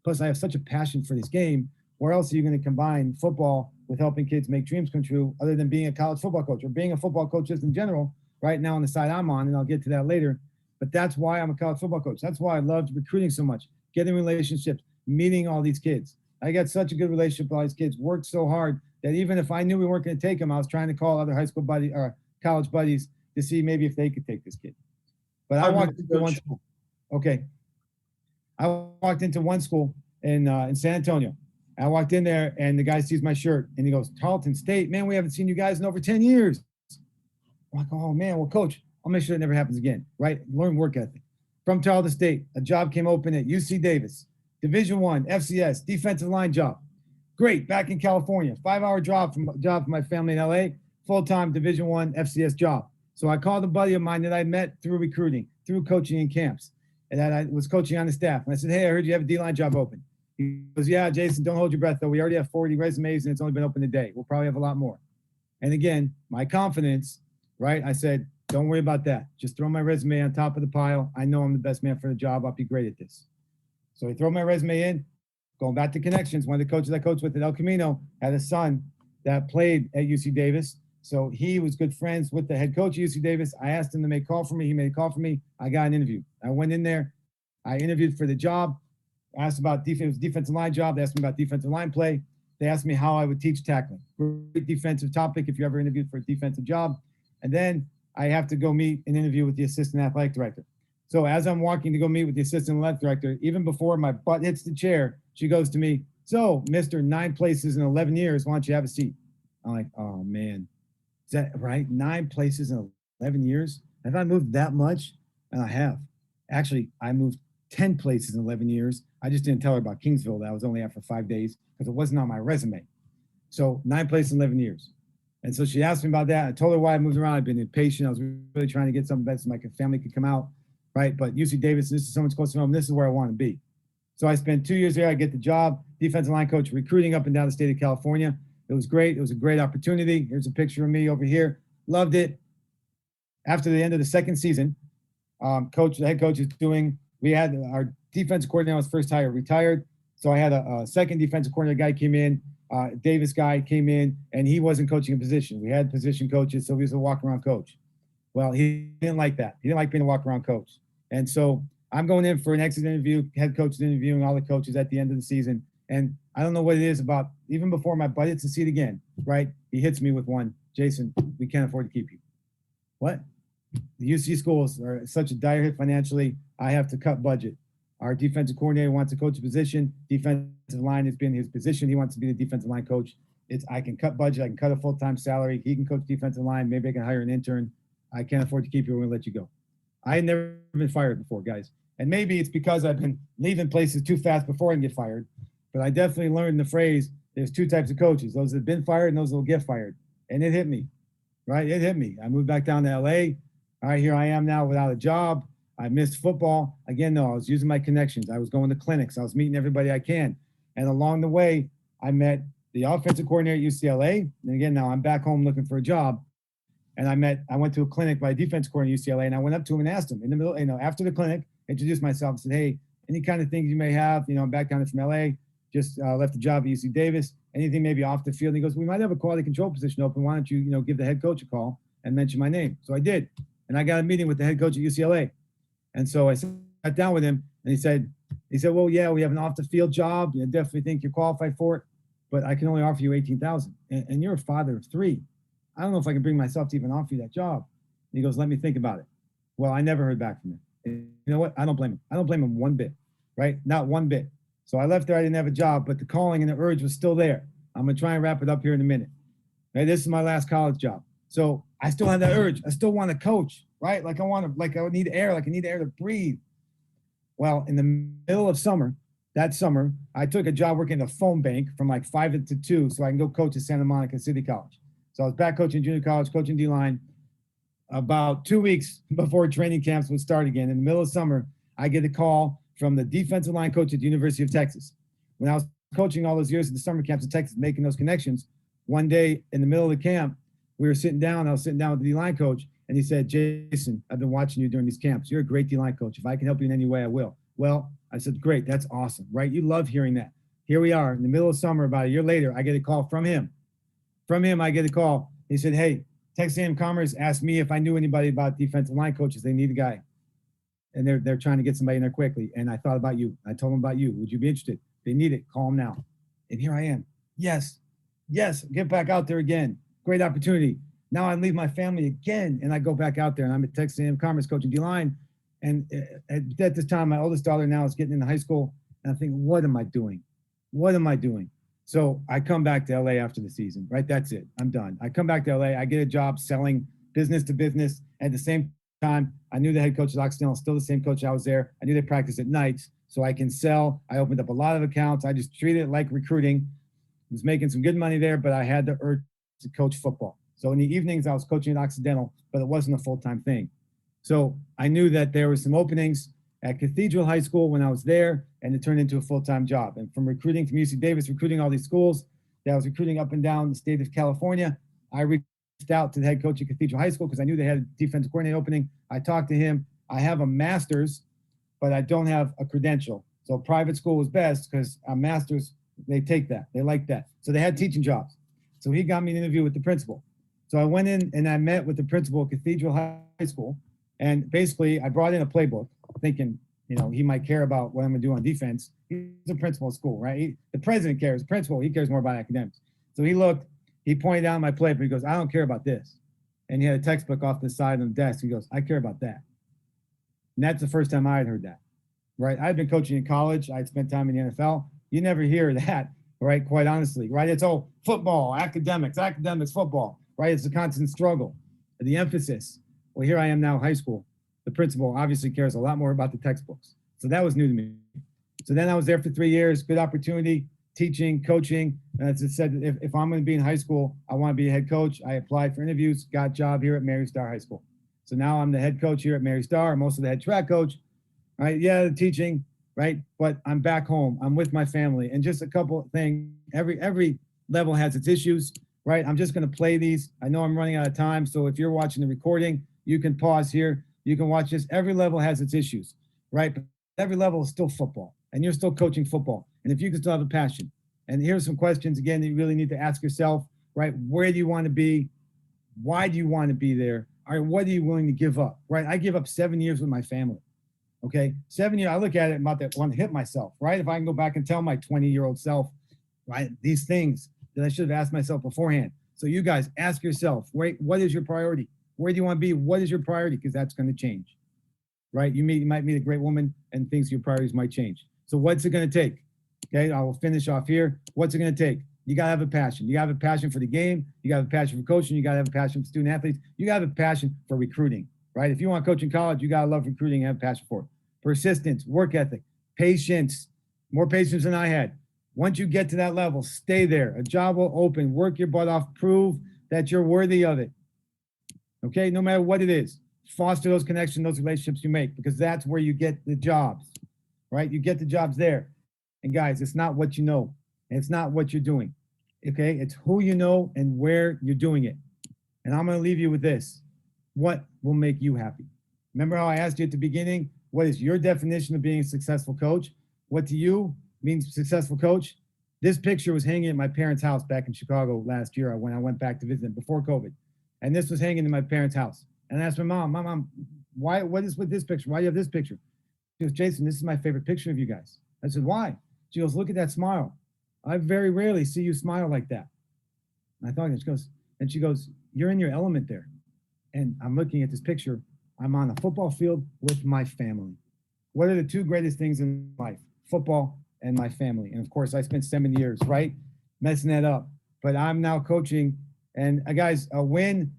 Plus, I have such a passion for this game. Where else are you going to combine football with helping kids make dreams come true other than being a college football coach or being a football coach just in general? Right now on the side I'm on, and I'll get to that later, But that's why I'm a college football coach. That's why I loved recruiting so much, getting relationships, meeting all these kids. I got such a good relationship with all these kids, worked so hard that even if I knew we weren't going to take them, I was trying to call other high school buddies or college buddies to see maybe if they could take this kid. But I walked into one school. Okay. I walked into one school in San Antonio. I walked in there and the guy sees my shirt and he goes, Tarleton State, man, we haven't seen you guys in over 10 years. I'm like, oh man, well, coach, I'll make sure it never happens again, right? Learn work ethic. From Tarleton State, a job came open at UC Davis, Division I, FCS, defensive line job. Great, back in California, 5-hour job from my family in LA, full-time Division I, FCS job. So I called a buddy of mine that I met through recruiting, through coaching in camps, and that I was coaching on the staff. And I said, hey, I heard you have a D-line job open. He goes, yeah, Jason, don't hold your breath, though. We already have 40 resumes, and it's only been open a day. We'll probably have a lot more. And again, my confidence, right? I said, don't worry about that. Just throw my resume on top of the pile. I know I'm the best man for the job. I'll be great at this. So he threw my resume in. Going back to connections, one of the coaches I coached with at El Camino had a son that played at UC Davis. So he was good friends with the head coach at UC Davis. I asked him to make a call for me. He made a call for me. I got an interview. I went in there. I interviewed for the job. I asked about defensive line job. They asked me about defensive line play. They asked me how I would teach tackling. Great defensive topic if you ever interviewed for a defensive job. And then I have to go meet and interview with the assistant athletic director. So as I'm walking to go meet with the assistant athletic director, even before my butt hits the chair, she goes to me, so Mr. 9 places in 11 years, why don't you have a seat? I'm like, oh man, is that right? 9 places in 11 years? Have I moved that much? And I have. Actually, I moved 10 places in 11 years. I just didn't tell her about Kingsville that I was only out for 5 days because it wasn't on my resume. So 9 places in 11 years. And so she asked me about that. I told her why I moved around. I've been impatient. I was really trying to get something better so my family could come out, right? But UC Davis, this is so much closer to home. This is where I want to be. So I spent 2 years there. I get the job, defensive line coach, recruiting up and down the state of California. It was great. It was a great opportunity. Here's a picture of me over here. Loved it. After the end of the second season, the head coach is doing, we had our defensive coordinator was first hired, retired. So I had a second defensive coordinator guy came in, Davis guy came in, and he wasn't coaching a position. We had position coaches, so he was a walk-around coach. Well, he didn't like that. He didn't like being a walk-around coach. And so I'm going in for an exit interview, head coach is interviewing all the coaches at the end of the season. And I don't know what it is about, even before my butt hits the seat again, right? He hits me with one, Jason, we can't afford to keep you. What? The UC schools are such a dire hit financially, I have to cut budget. Our defensive coordinator wants to coach a position. Defensive line has been his position. He wants to be the defensive line coach. I can cut budget. I can cut a full-time salary. He can coach defensive line. Maybe I can hire an intern. I can't afford to keep you. We're going to let you go. I had never been fired before, guys. And maybe it's because I've been leaving places too fast before I can get fired. But I definitely learned the phrase, there's 2 types of coaches, those that have been fired and those that will get fired. And it hit me, right? It hit me. I moved back down to LA. All right, here I am now without a job. I missed football. Again, no, I was using my connections. I was going to clinics. I was meeting everybody I can. And along the way, I met the offensive coordinator at UCLA. And again, now I'm back home looking for a job. And I went to a clinic by a defense coordinator at UCLA, and I went up to him and asked him in the middle, after the clinic, introduced myself and said, hey, any kind of things you may have, I'm back down from LA, just left the job at UC Davis, anything maybe off the field. And he goes, we might have a quality control position open. Why don't you, give the head coach a call and mention my name? So I did. And I got a meeting with the head coach at UCLA. And so I sat down with him and he said, well, yeah, we have an off the field job. I definitely think you're qualified for it, but I can only offer you $18,000. And you're a father of 3. I don't know if I can bring myself to even offer you that job. And he goes, let me think about it. Well, I never heard back from him. And you know what? I don't blame him. I don't blame him one bit, right? Not one bit. So I left there. I didn't have a job, but the calling and the urge was still there. I'm going to try and wrap it up here in a minute. Right? This is my last college job. So I still have that urge. I still want to coach, right? I need air, I need air to breathe. Well, in the middle of summer, that summer, I took a job working at a phone bank from 5 to 2 so I can go coach at Santa Monica City College. So I was back coaching junior college, coaching D-line. About 2 weeks before training camps would start again, in the middle of summer, I get a call from the defensive line coach at the University of Texas. When I was coaching all those years at the summer camps in Texas, making those connections, one day in the middle of the camp, we were sitting down. I was sitting down with the D-line coach, and he said, Jason, I've been watching you during these camps. You're a great D-line coach. If I can help you in any way, I will. Well, I said, great. That's awesome, right? You love hearing that. Here we are in the middle of summer. About a year later, I get a call from him. From him, I get a call. He said, hey, Texas A&M Commerce asked me if I knew anybody about defensive line coaches. They need a guy. and they're trying to get somebody in there quickly. And I thought about you. I told them about you. Would you be interested? They need it. Call them now. And here I am. Yes, get back out there again. Great opportunity. Now I leave my family again, and I go back out there, and I'm at Texas A&M Commerce coaching D-line. And at this time, my oldest daughter now is getting into high school, and I'm thinking, what am I doing? What am I doing? So I come back to LA after the season, right? That's it. I'm done. I come back to LA. I get a job selling business to business. At the same time, I knew the head coach at Occidental, still the same coach I was there. I knew they practiced at nights, so I can sell. I opened up a lot of accounts. I just treated it like recruiting. I was making some good money there, but I had the urge to coach football. So in the evenings, I was coaching at Occidental, but it wasn't a full-time thing. So I knew that there were some openings at Cathedral High School when I was there, and it turned into a full-time job. And from recruiting from UC Davis, recruiting all these schools that I was recruiting up and down the state of California, I reached out to the head coach at Cathedral High School because I knew they had a defensive coordinator opening. I talked to him. I have a master's, but I don't have a credential. So private school was best because a master's, they take that. They like that. So they had teaching jobs. So he got me an interview with the principal. So I went in and I met with the principal at Cathedral High School. And basically, I brought in a playbook thinking, he might care about what I'm going to do on defense. He's a principal of school, right? The president cares. The principal, he cares more about academics. So he looked, he pointed out my playbook. He goes, I don't care about this. And he had a textbook off the side of the desk. He goes, I care about that. And that's the first time I had heard that, right? I'd been coaching in college. I'd spent time in the NFL. You never hear that, right? Quite honestly, right? It's all football, academics, football, right? It's a constant struggle. The emphasis. Well, here I am now, high school. The principal obviously cares a lot more about the textbooks. So that was new to me. So then I was there for 3 years, good opportunity, teaching, coaching. As I said, if I'm going to be in high school, I want to be a head coach. I applied for interviews, got a job here at Mary Star High School. So now I'm the head coach here at Mary Star. I'm also the head track coach, right? Yeah, the teaching, right? But I'm back home. I'm with my family. And just a couple of things, every level has its issues, right? I'm just going to play these. I know I'm running out of time. So if you're watching the recording, you can pause here. You can watch this. Every level has its issues, right? But every level is still football, and you're still coaching football. And if you can still have a passion, and here's some questions, again, that you really need to ask yourself, right? Where do you want to be? Why do you want to be there? All right, what are you willing to give up, right? I give up 7 years with my family, okay? 7 years, I look at it, I'm about to want to hit myself, right? If I can go back and tell my 20-year-old self, right, these things that I should have asked myself beforehand. So you guys, ask yourself, wait, what is your priority? Where do you want to be? What is your priority? Because that's going to change, right? You might meet a great woman and things, your priorities might change. So what's it going to take? Okay, I will finish off here. What's it going to take? You got to have a passion. You got to have a passion for the game. You got to have a passion for coaching. You got to have a passion for student athletes. You got to have a passion for recruiting, right? If you want to coach in college, you got to love recruiting and have a passion for it. Persistence, work ethic, patience, more patience than I had. Once you get to that level, stay there. A job will open. Work your butt off. Prove that you're worthy of it. Okay, no matter what it is, foster those connections, those relationships you make, because that's where you get the jobs, right? You get the jobs there. And guys, it's not what you know. And it's not what you're doing. Okay, it's who you know and where you're doing it. And I'm going to leave you with this. What will make you happy? Remember how I asked you at the beginning, what is your definition of being a successful coach? What to you means successful coach? This picture was hanging at my parents' house back in Chicago last year when I went back to visit them before COVID. And this was hanging in my parents' house. And I asked my mom, what is with this picture? Why do you have this picture? She goes, Jason, this is my favorite picture of you guys. I said, why? She goes, look at that smile. I very rarely see you smile like that. And I thought, she goes, you're in your element there. And I'm looking at this picture. I'm on a football field with my family. What are the two greatest things in life? Football and my family. And of course, I spent 7 years, right, messing that up. But I'm now coaching. And guys, a win,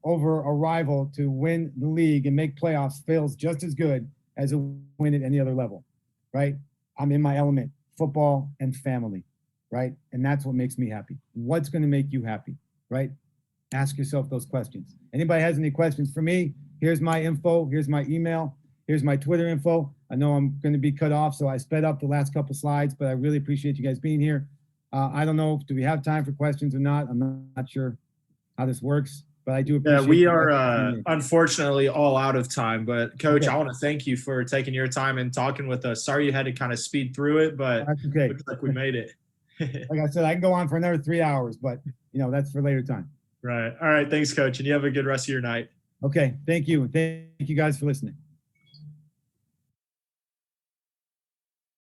over a rival to win the league and make playoffs feels just as good as a win at any other level, right? I'm in my element, football and family, right? And that's what makes me happy. What's going to make you happy, right? Ask yourself those questions. Anybody has any questions for me? Here's my info. Here's my email. Here's my Twitter info. I know I'm going to be cut off, so I sped up the last couple slides, but I really appreciate you guys being here. I don't know, do we have time for questions or not? I'm not sure how this works, but I do appreciate.
Yeah, we are unfortunately all out of time, but Coach,
Okay.
I want to thank you for taking your time and talking with us. Sorry you had to kind of speed through it, but
That's okay.
looks like we made it.
Like I said, I can go on for another 3 hours, but that's for later time.
Right. All right. Thanks, Coach. And you have a good rest of your night.
Okay. Thank you. And thank you guys for listening.